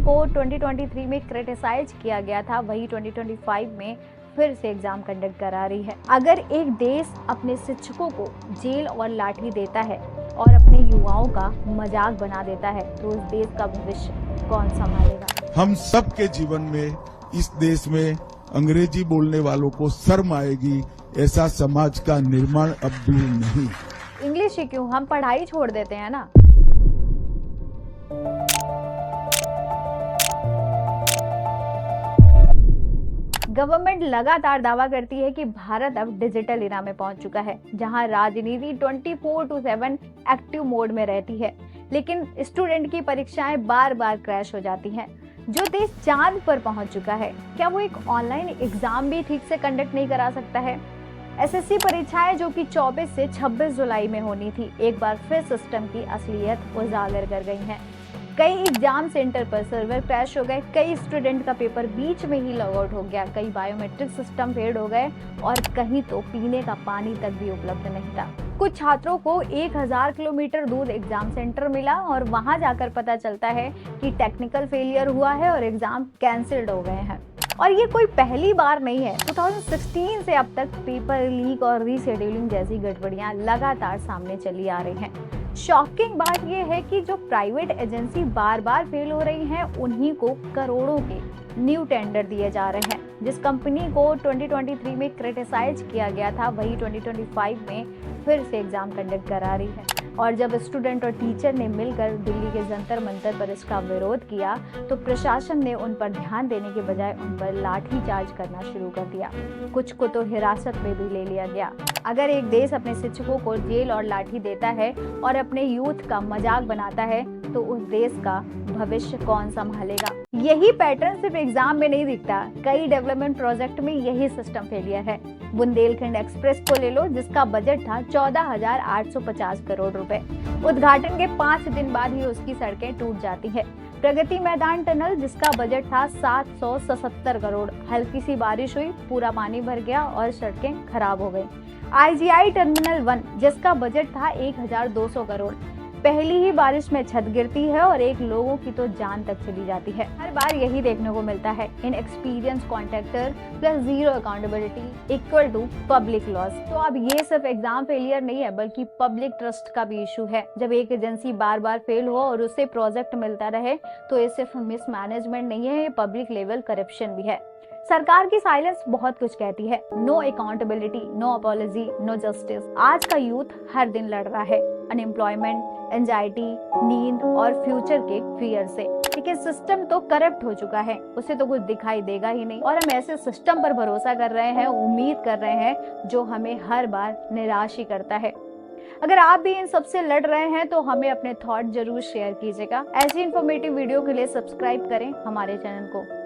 को 2023 में क्रिटिसाइज किया गया था, वही 2025 में फिर से एग्जाम कंडक्ट करा रही है। अगर एक देश अपने शिक्षकों को जेल और लाठी देता है और अपने युवाओं का मजाक बना देता है, तो उस देश का भविष्य कौन संभालेगा? हम सब के जीवन में इस देश में अंग्रेजी बोलने वालों को शर्म आएगी, ऐसा समाज का निर्माण अब दूर नहीं। इंग्लिश ही क्यों, हम पढ़ाई छोड़ देते हैं ना। गवर्नमेंट लगातार दावा करती है कि भारत अब डिजिटल इरा में पहुंच चुका है, जहां राजनीति 24/7 एक्टिव मोड में रहती है, लेकिन स्टूडेंट की परीक्षाएं बार बार क्रैश हो जाती हैं। जो देश चांद पर पहुंच चुका है, क्या वो एक ऑनलाइन एग्जाम भी ठीक से कंडक्ट नहीं करा सकता है? एसएससी परीक्षाएं जो कि 24 से 26 जुलाई में होनी थी, एक बार फिर सिस्टम की असलियत उजागर कर गई है। कई एग्जाम सेंटर पर सर्वर क्रैश हो गए, कई स्टूडेंट का पेपर बीच में ही लॉग आउट हो गया, कई बायोमेट्रिक सिस्टम फेल हो गए और कहीं तो पीने का पानी तक भी उपलब्ध नहीं था। कुछ छात्रों को 1000 किलोमीटर दूर एग्जाम सेंटर मिला और वहां जाकर पता चलता है कि टेक्निकल फेलियर हुआ है और एग्जाम कैंसिल्ड हो गए हैं। और ये कोई पहली बार नहीं है। 2016 से अब तक पेपर लीक और रीशेड्यूलिंग जैसी गड़बड़ियां लगातार सामने चली आ रही हैं। शॉकिंग बात यह है कि जो प्राइवेट एजेंसी बार बार फेल हो रही हैं, उन्हीं को करोड़ों के न्यू टेंडर दिए जा रहे हैं। जिस कंपनी को 2023 में क्रिटिसाइज किया गया था, वही 2025 में फिर से एग्जाम कंडक्ट करा रही है। और जब स्टूडेंट और टीचर ने मिलकर दिल्ली के जंतर मंतर पर इसका विरोध किया, तो प्रशासन ने उन पर ध्यान देने के बजाय उन पर लाठी चार्ज करना शुरू कर दिया। कुछ को तो हिरासत में भी ले लिया गया। अगर एक देश अपने शिक्षकों को जेल और लाठी देता है और अपने यूथ का मजाक बनाता है, तो उस देश का भविष्य कौन संभालेगा? यही पैटर्न सिर्फ एग्जाम में नहीं दिखता, कई डेवलपमेंट प्रोजेक्ट में यही सिस्टम फेलियर है। बुंदेलखंड एक्सप्रेस को ले लो, जिसका बजट था 14,850 करोड़ रुपए। उद्घाटन के 5 दिन बाद ही उसकी सड़कें टूट जाती है। प्रगति मैदान टनल, जिसका बजट था 777 करोड़, हल्की सी बारिश हुई, पूरा पानी भर गया और सड़कें खराब हो गई। IGI टर्मिनल 1, जिसका बजट था 1200 करोड़, पहली ही बारिश में छत गिरती है और एक लोगों की तो जान तक चली जाती है। हर बार यही देखने को मिलता है, inexperience contractor plus zero accountability equal to public loss. तो अब ये सिर्फ एग्जाम फेलियर नहीं है, बल्कि पब्लिक ट्रस्ट का भी इशू है। जब एक एजेंसी बार बार फेल हो और उससे प्रोजेक्ट मिलता रहे, तो ये सिर्फ मिसमैनेजमेंट नहीं है, ये पब्लिक लेवल करप्शन भी है। सरकार की साइलेंस बहुत कुछ कहती है। No accountability, no apology, no justice. आज का यूथ हर दिन लड़ रहा है अनएम्प्लॉयमेंट, एंजाइटी, नींद और फ्यूचर के फियर से। लेकिन सिस्टम तो करप्ट हो चुका है, उसे तो कुछ दिखाई देगा ही नहीं। और हम ऐसे सिस्टम पर भरोसा कर रहे हैं, उम्मीद कर रहे हैं, जो हमें हर बार निराश ही करता है। अगर आप भी इन सबसे लड़ रहे हैं, तो हमें अपने थॉट जरूर शेयर कीजिएगा। ऐसी इन्फॉर्मेटिव वीडियो के लिए सब्सक्राइब करें हमारे चैनल को।